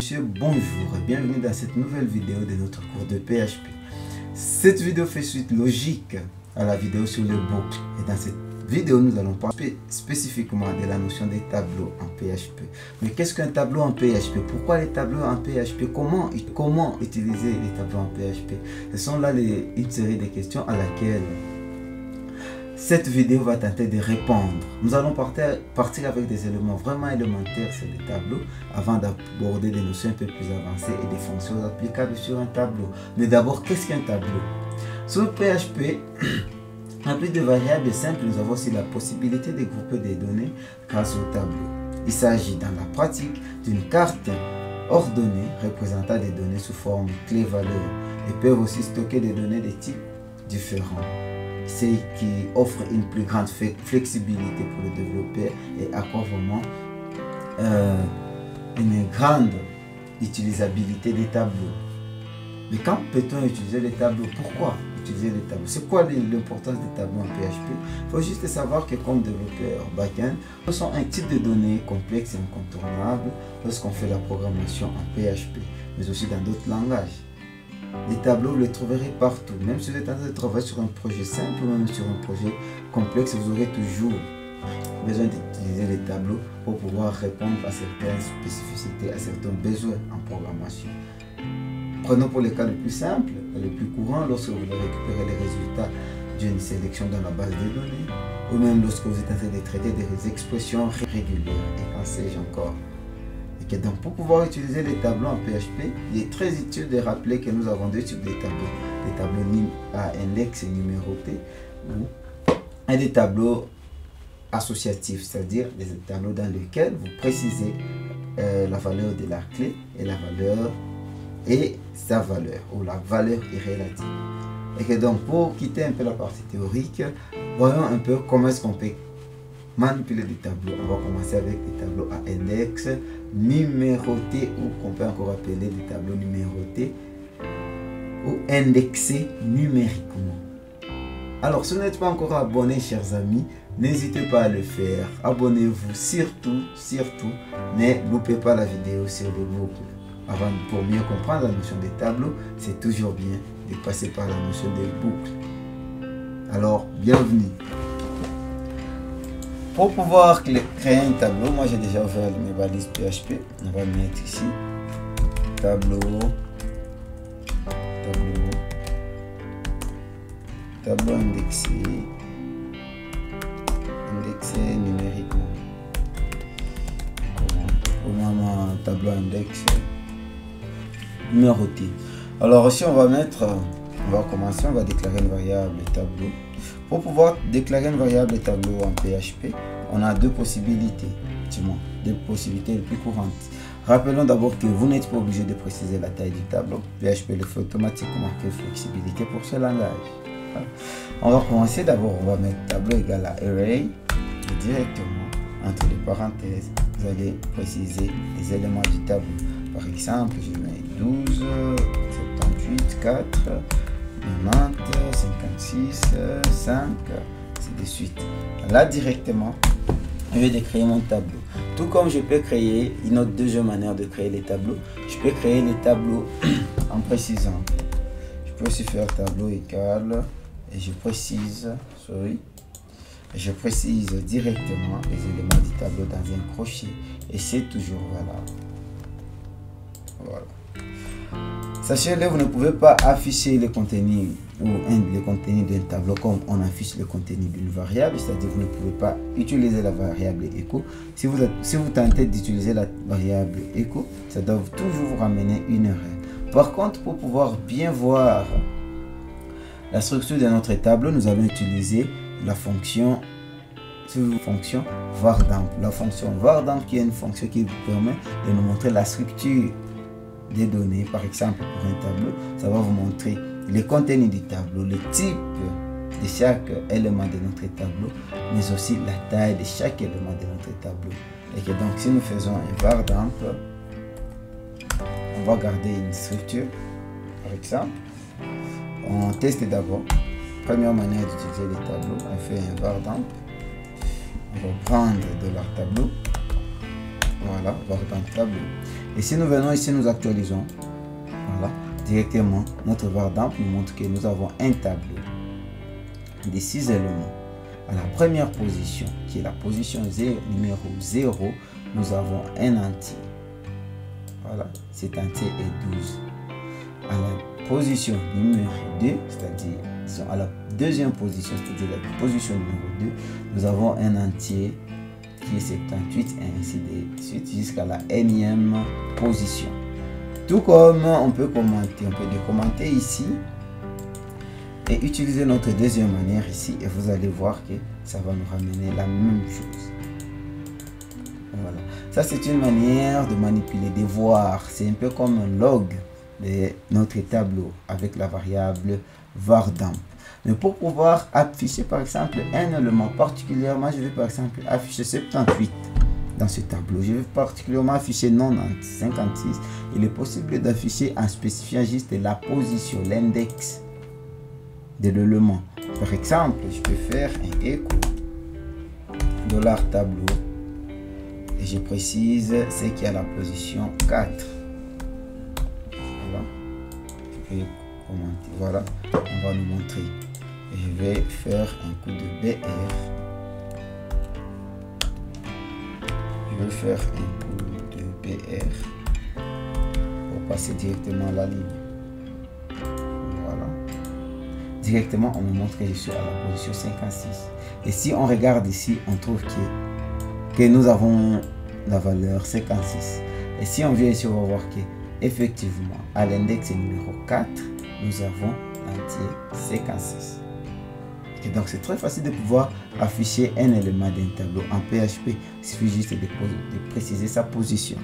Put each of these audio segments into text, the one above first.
Monsieur, bonjour et bienvenue dans cette nouvelle vidéo de notre cours de PHP. Cette vidéo fait suite logique à la vidéo sur les boucles. Et dans cette vidéo, nous allons parler spécifiquement de la notion des tableaux en PHP. Mais qu'est-ce qu'un tableau en PHP? Pourquoi les tableaux en PHP? Comment utiliser les tableaux en PHP? Ce sont là une série de questions à laquelle cette vidéo va tenter de répondre. Nous allons partir avec des éléments vraiment élémentaires sur les tableaux avant d'aborder des notions un peu plus avancées et des fonctions applicables sur un tableau. Mais d'abord, qu'est-ce qu'un tableau? Sur PHP, en plus de variables simples, nous avons aussi la possibilité de grouper des données grâce au tableau. Il s'agit dans la pratique d'une carte ordonnée représentant des données sous forme clé-valeur et peuvent aussi stocker des données de types différents. C'est qui offre une plus grande flexibilité pour le développeur et accorde vraiment une grande utilisabilité des tableaux. Mais quand peut-on utiliser les tableaux? Pourquoi utiliser les tableaux? C'est quoi l'importance des tableaux en PHP? Il faut juste savoir que comme développeur back-end, ce sont un type de données complexe et incontournable lorsqu'on fait la programmation en PHP, mais aussi dans d'autres langages. Les tableaux, vous les trouverez partout. Même si vous êtes en train de travailler sur un projet simple ou même sur un projet complexe, vous aurez toujours besoin d'utiliser les tableaux pour pouvoir répondre à certaines spécificités, à certains besoins en programmation. Prenons pour les cas le plus simple, le plus courant, lorsque vous voulez récupérer les résultats d'une sélection dans la base de données, ou même lorsque vous êtes en train de traiter des expressions régulières, et qu'en sais-je encore. Et donc, pour pouvoir utiliser les tableaux en PHP, il est très utile de rappeler que nous avons deux types de tableaux. Des tableaux à index et numérotés et des tableaux associatifs, c'est-à-dire des tableaux dans lesquels vous précisez la valeur de la clé et la valeur et sa valeur, ou la valeur est relative. Et que donc, pour quitter un peu la partie théorique, voyons un peu comment est-ce qu'on peut manipuler des tableaux. On va commencer avec des tableaux à index, numérotés, ou qu'on peut encore appeler des tableaux numérotés, ou indexés numériquement. Alors, si vous n'êtes pas encore abonné, chers amis, n'hésitez pas à le faire. Abonnez-vous surtout, ne loupez pas la vidéo sur le boucles. Pour mieux comprendre la notion des tableaux, c'est toujours bien de passer par la notion des boucles. Alors, bienvenue. Pour pouvoir créer un tableau, moi j'ai déjà ouvert mes balises PHP. On va mettre ici tableau indexé numériquement. Comment un tableau index numéroté. Alors ici on va commencer, on va déclarer une variable tableau. Pour pouvoir déclarer une variable tableau en PHP, on a deux possibilités, deux possibilités les plus courantes. Rappelons d'abord que vous n'êtes pas obligé de préciser la taille du tableau. PHP le fait automatiquement, quelle flexibilité pour ce langage. On va commencer d'abord, on va mettre tableau égal à array et directement entre les parenthèses, vous allez préciser les éléments du tableau. Par exemple, je mets 12, 78, 4, 90, 56, 5, ainsi de suite. Là, directement, je vais créer mon tableau. Tout comme je peux créer une autre deuxième manière de créer les tableaux, je peux créer les tableaux en précisant. Je peux aussi faire tableau égal et je précise directement les éléments du tableau dans un crochet et c'est toujours valable. Voilà. Sachez-le, vous ne pouvez pas afficher le contenu ou le contenu d'un tableau comme on affiche le contenu d'une variable, c'est-à-dire vous ne pouvez pas utiliser la variable echo. Si vous tentez d'utiliser la variable echo, ça doit toujours vous ramener une erreur. Par contre, pour pouvoir bien voir la structure de notre tableau, nous allons utiliser la fonction vardamp. La fonction vardamp qui est une fonction qui vous permet de nous montrer la structure des données. Par exemple, pour un tableau, ça va vous montrer le contenu du tableau, le type de chaque élément de notre tableau, mais aussi la taille de chaque élément de notre tableau. Et que donc, si nous faisons un vardamp, on va garder une structure. Par exemple, on teste d'abord. Première manière d'utiliser les tableaux, on fait un vardamp. On va prendre de leur tableau. Voilà, var dump tableau. Et si nous venons ici, nous actualisons. Voilà, directement, notre var dump nous montre que nous avons un tableau des 6 éléments. À la première position, qui est la position numéro 0, nous avons un entier. Voilà, cet entier est 12. À la position numéro 2, c'est-à-dire à la deuxième position, c'est-à-dire la position numéro 2, nous avons un entier qui est 78 et ainsi de suite jusqu'à la énième position. Tout comme on peut commenter, on peut décommenter ici et utiliser notre deuxième manière ici et vous allez voir que ça va nous ramener la même chose. Voilà, ça c'est une manière de manipuler, de voir. C'est un peu comme un log de notre tableau avec la variable var dump. Mais pour pouvoir afficher par exemple un élément particulièrement, je vais par exemple afficher 78 dans ce tableau. Je vais particulièrement afficher 90, 56. Il est possible d'afficher en spécifiant juste la position, l'index de l'élément. Par exemple, je peux faire un écho $tableau et je précise ce qui est à la position 4. Voilà, je vais commenter. Voilà, on va nous montrer. Et je vais faire un coup de BR. Je vais faire un coup de BR pour passer directement à la ligne. Voilà. Directement, on me montre que je suis à la position 56. Et si on regarde ici, on trouve que nous avons la valeur 56. Et si on vient ici, on va voir que effectivement, à l'index numéro 4, nous avons l'entier 56. Et donc, c'est très facile de pouvoir afficher un élément d'un tableau en PHP. Il suffit juste de préciser sa position.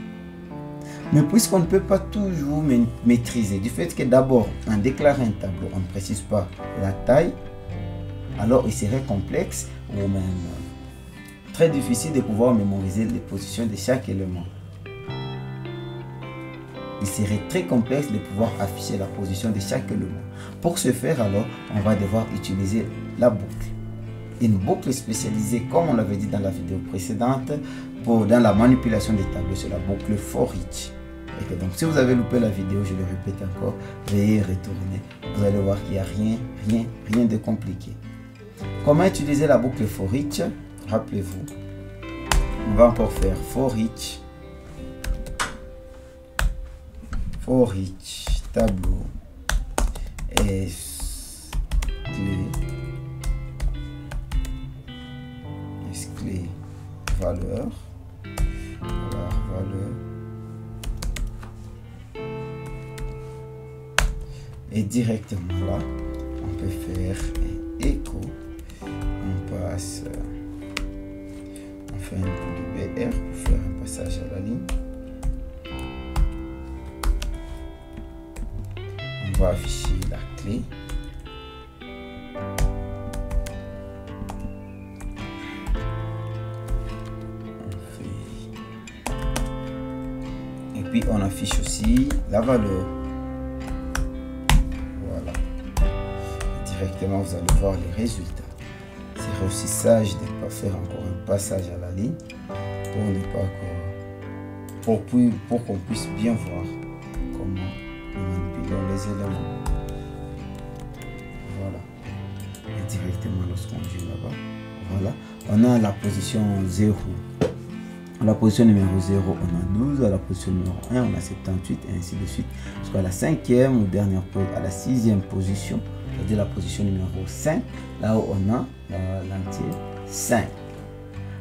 Mais puisqu'on ne peut pas toujours maîtriser, du fait que d'abord, on déclare un tableau, on ne précise pas la taille, alors il serait complexe ou même très difficile de pouvoir mémoriser les positions de chaque élément. Il serait très complexe de pouvoir afficher la position de chaque élément. Pour ce faire, alors, on va devoir utiliser la boucle. Une boucle spécialisée, comme on l'avait dit dans la vidéo précédente, dans la manipulation des tableaux, c'est la boucle for each. Et donc, si vous avez loupé la vidéo, je le répète encore, veuillez retourner. Vous allez voir qu'il n'y a rien de compliqué. Comment utiliser la boucle for each? Rappelez-vous, on va encore faire for each tableau clé valeur et directement là on peut faire un écho, on passe, on fait un coup de BR pour faire un passage à la ligne. On va afficher la clé. Et puis on affiche aussi la valeur. Voilà. Directement vous allez voir les résultats. C'est aussi sage de ne pas faire encore un passage à la ligne pour ne pas pour qu'on puisse bien voir comment les éléments. Voilà. Et directement lorsqu'on vient là-bas, voilà, on a la position 0. À la position numéro 0, on a 12. À la position numéro 1, on a 78 et ainsi de suite. Jusqu'à la 5e ou dernière, à la 6e position, c'est-à-dire la position numéro 5, là où on a l'entier 5.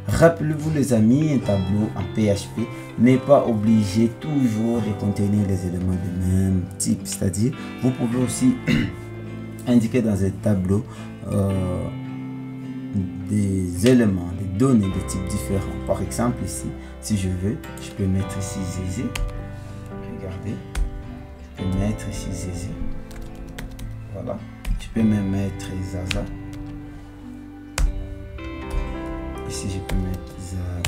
Rappelez-vous les amis, un tableau en PHP n'est pas obligé toujours de contenir les éléments du même type. C'est-à-dire, vous pouvez aussi indiquer dans un tableau des éléments, des données de types différents. Par exemple ici, si je veux, je peux mettre ici Zézé. Regardez, je peux mettre ici Zézé. Voilà, je peux même mettre Zaza. Ici, je peux mettre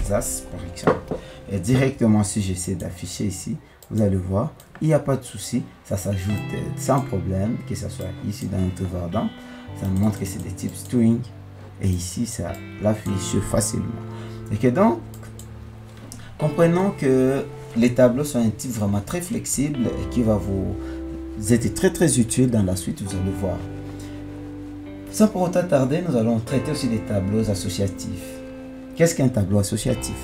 Zaz, par exemple. Et directement, si j'essaie d'afficher ici, vous allez voir, il n'y a pas de souci. Ça s'ajoute sans problème, que ce soit ici dans notre var dump. Ça nous montre que c'est des types string. Et ici, ça l'affiche facilement. Et que donc, Comprenons que les tableaux sont un type vraiment très flexible et qui va vous être très utile dans la suite, vous allez voir. Sans pour autant tarder, nous allons traiter aussi des tableaux associatifs. Qu'est-ce qu'un tableau associatif?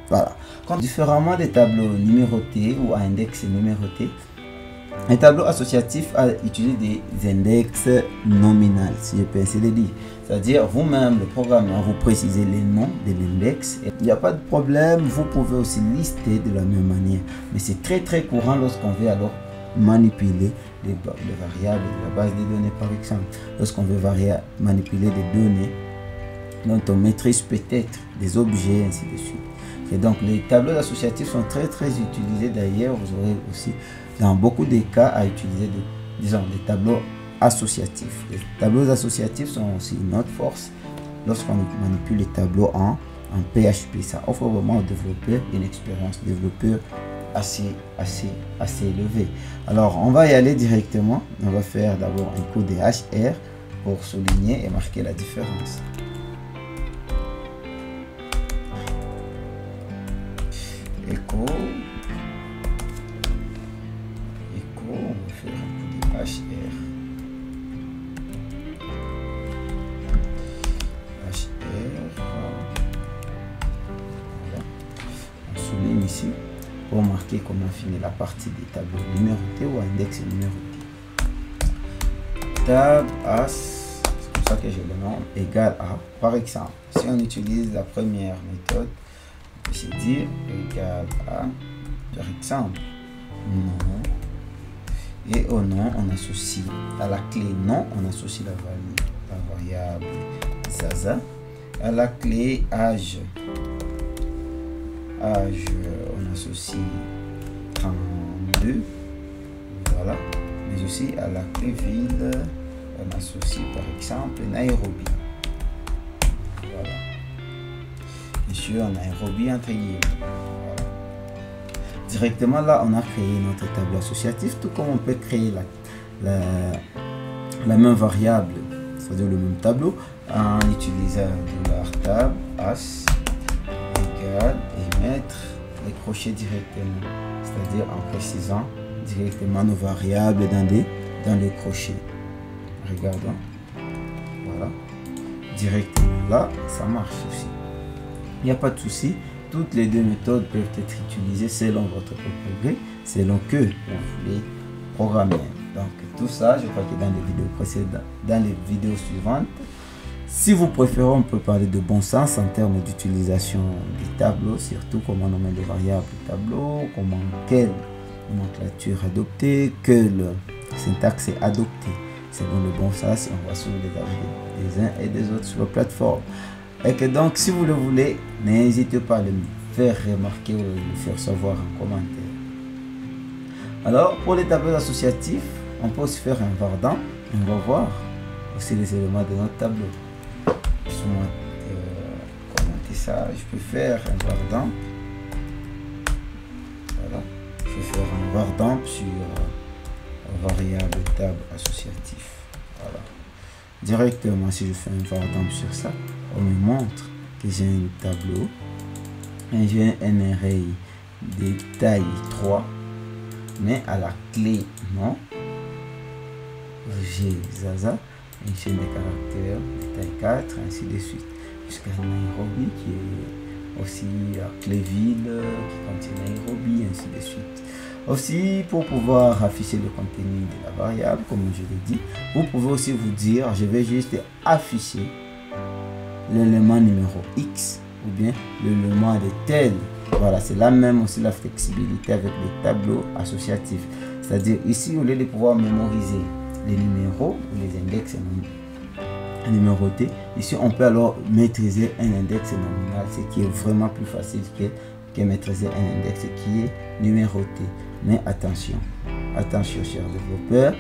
Voilà. Différemment des tableaux numérotés ou à index numéroté, un tableau associatif utilise des index nominaux, si je peux ainsi le dire. C'est-à-dire, vous-même, le programmeur, vous précisez les noms de l'index. Il n'y a pas de problème, vous pouvez aussi lister de la même manière. Mais c'est très courant lorsqu'on veut alors manipuler les variables de la base de données, par exemple. Lorsqu'on veut manipuler des données dont on maîtrise peut-être des objets, ainsi de suite. Et donc, les tableaux associatifs sont très utilisés. D'ailleurs, vous aurez aussi, dans beaucoup de cas, à utiliser des tableaux associatifs. Les tableaux associatifs sont aussi notre force lorsqu'on manipule les tableaux en PHP. Ça offre vraiment aux développeurs une expérience développeur assez élevée. Alors, on va y aller directement. On va faire d'abord un coup de HR pour souligner et marquer la différence. Echo, on va faire un coup de HR. Voilà. On souligne ici pour marquer comment finir la partie des tableaux numérotés ou index numéroté. Tab as, c'est comme ça que je le nomme, égal à, par exemple, si on utilise la première méthode, on peut se dire égal à, par exemple, nom, et au nom on associe à la clé nom, on associe la variable Zaza, à la clé âge, on associe 32, voilà, mais aussi à la clé ville, on associe par exemple Nairobi, voilà, ici on a Nairobi entre guillemets, voilà. Directement là on a créé notre tableau associatif, tout comme on peut créer la même variable, c'est-à-dire le même tableau, en utilisant $tab as égal et mettre les crochets directement, c'est-à-dire en précisant directement nos variables dans les crochets. Regardons, voilà, directement là ça marche aussi, il n'y a pas de souci. Toutes les deux méthodes peuvent être utilisées selon votre propre gré, selon que vous voulez programmer. Donc tout ça, je crois que dans les vidéos précédentes, dans les vidéos suivantes, si vous préférez, on peut parler de bon sens en termes d'utilisation des tableaux, surtout comment nommer les variables du tableau, quelle nomenclature adopter, quelle syntaxe est adoptée. Selon le bon sens, on va suivre les avis des uns et des autres sur la plateforme. Et que donc, si vous le voulez, n'hésitez pas à le faire remarquer ou le faire savoir en commentaire. Alors, pour les tableaux associatifs, on peut aussi faire un vardan. On va voir aussi les éléments de notre tableau. Commenter ça, je peux faire un vardan. Voilà, je vais faire un vardan sur variable tab associatif. Voilà. Directement, si je fais un vardan sur ça, on me montre que j'ai un tableau et j'ai un array de taille 3, mais à la clé non, j'ai Zaza, une chaîne de caractères de taille 4, ainsi de suite, jusqu'à Nairobi qui est aussi la clé ville qui contient Nairobi, ainsi de suite. Aussi, pour pouvoir afficher le contenu de la variable, comme je l'ai dit, vous pouvez aussi vous dire, je vais juste afficher l'élément numéro X ou bien l'élément de tel. Voilà, c'est là même aussi la flexibilité avec les tableaux associatifs. C'est-à-dire ici, au lieu de pouvoir mémoriser les numéros ou les index numérotés, ici on peut alors maîtriser un index nominal, ce qui est vraiment plus facile que maîtriser un index qui est numéroté. Mais attention, chers développeurs,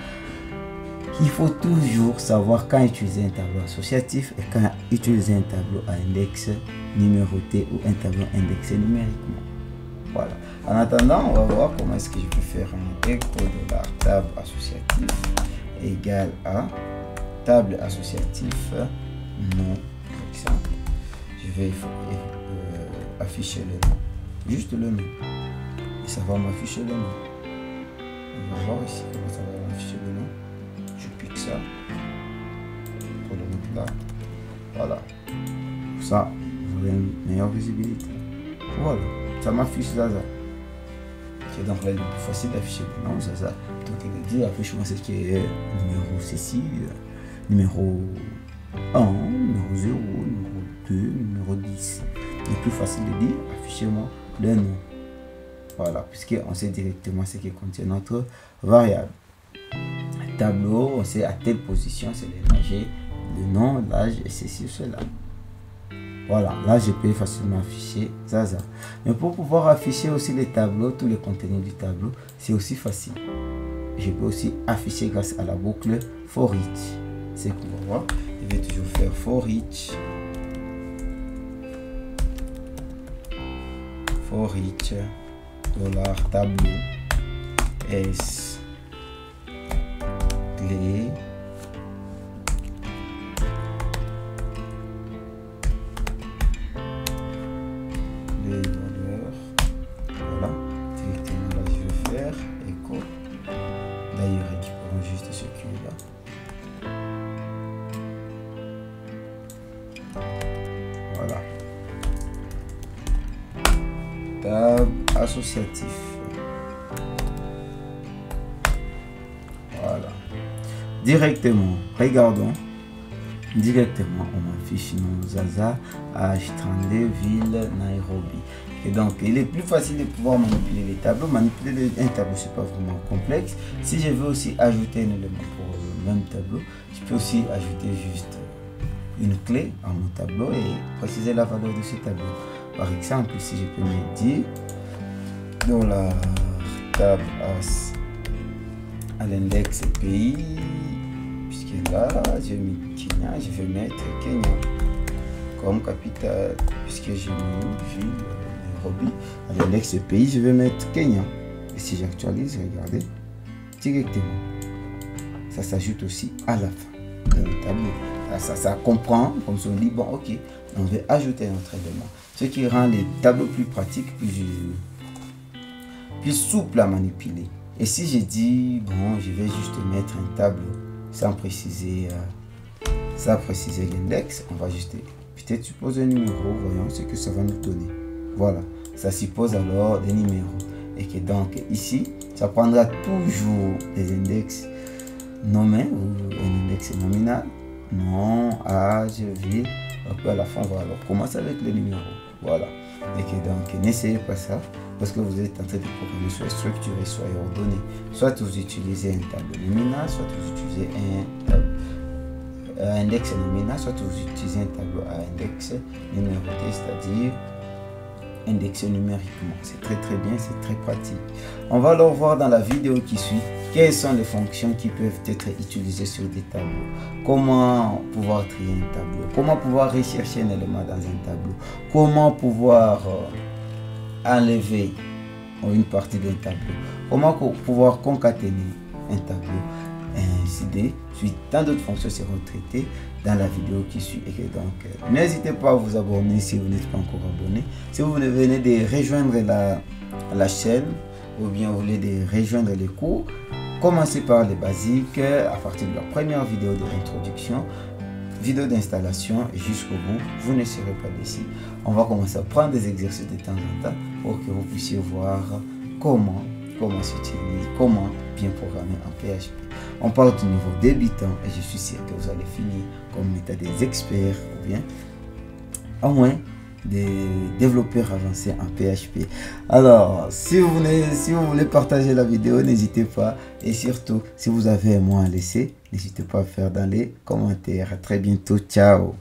il faut toujours savoir quand utiliser un tableau associatif et quand utiliser un tableau à index numéroté ou un tableau indexé numériquement. Voilà. En attendant, on va voir comment est-ce que je peux faire un echo de la table associative égale à table associative non, par exemple. Je vais afficher le nom. Juste le nom. Et ça va m'afficher le nom. On va voir ici comment ça va m'afficher le nom. Je pique ça. Pour le mettre là. Voilà. Pour ça, vous avez une meilleure visibilité. Voilà. Ça m'affiche Zaza. Okay, donc là, il est plus facile d'afficher le nom Zaza. Donc il dit affiche-moi ce qui est numéro ceci, numéro 1, numéro 0, numéro 2, numéro 10. Le plus facile de dire affichez-moi le nom. Voilà, puisqu'on sait directement ce qui contient notre variable. Tableau, on sait à telle position, c'est le nom, l'âge et ceci ou cela. Voilà, là je peux facilement afficher Zaza. Mais pour pouvoir afficher aussi les tableaux, tous les contenus du tableau, c'est aussi facile. Je peux aussi afficher grâce à la boucle for each. C'est qu'on va voir. Je vais toujours faire for each. For each dollar tableau s clé les valeurs. Voilà, directement là je vais faire écho. D'ailleurs récupérons juste ce qui est là. Voilà. Tab associatif. Voilà. Directement, regardons. Directement, on affiche nos Zaza H32 ville Nairobi. Et donc, il est plus facile de pouvoir manipuler les tableaux. Manipuler un tableau, c'est pas vraiment complexe. Si je veux aussi ajouter un élément pour le même tableau, je peux aussi ajouter juste une clé à mon tableau et préciser la valeur de ce tableau. Par exemple, ici, je peux me dire dans la table as à l'index pays, puisque là, j'ai mis Kenya, je vais mettre Kenya comme capitale, puisque j'ai mis ville Nairobi. À l'index pays, je vais mettre Kenya. Et si j'actualise, regardez, directement, ça s'ajoute aussi à la fin de le tableau. Ça comprend, comme si on dit, bon, ok, on veut ajouter notre élément. Ce qui rend les tableaux plus pratiques, plus souples à manipuler. Et si je dis, bon, je vais juste mettre un tableau sans préciser l'index, on va juste peut-être supposer un numéro, voyons ce que ça va nous donner. Voilà, ça suppose alors des numéros. Et que donc ici, ça prendra toujours des index nommés ou un index nominal, nom, âge, ville. Après à la fin, voilà, on commence avec les numéros. Voilà. Et que donc, n'essayez pas ça parce que vous êtes en train de programmer soit structuré, soit ordonné. Soit vous utilisez un tableau nominal, soit vous utilisez un index nominal, soit vous utilisez un tableau à index numéroté, c'est-à-dire indexé numériquement. C'est très bien, c'est très pratique. On va alors voir dans la vidéo qui suit quelles sont les fonctions qui peuvent être utilisées sur des tableaux. Comment pouvoir trier un tableau, comment pouvoir rechercher un élément dans un tableau, comment pouvoir enlever une partie d'un tableau, comment pouvoir concaténer un tableau, ainsi de suite. Tant d'autres fonctions seront traitées dans la vidéo qui suit. Et donc, n'hésitez pas à vous abonner si vous n'êtes pas encore abonné. Si vous venez de rejoindre la chaîne ou bien vous voulez de rejoindre les cours, commencez par les basiques à partir de la première vidéo de l'introduction, vidéo d'installation et jusqu'au bout. Vous ne serez pas déçus. On va commencer à prendre des exercices de temps en temps pour que vous puissiez voir comment s'utiliser, comment bien programmer en PHP. On parle du niveau débutant et je suis sûr que vous allez finir comme étant des experts ou bien au moins des développeurs avancés en PHP. Alors, si vous voulez partager la vidéo, n'hésitez pas. Et surtout, si vous avez un mot à laisser, n'hésitez pas à faire dans les commentaires. À très bientôt. Ciao.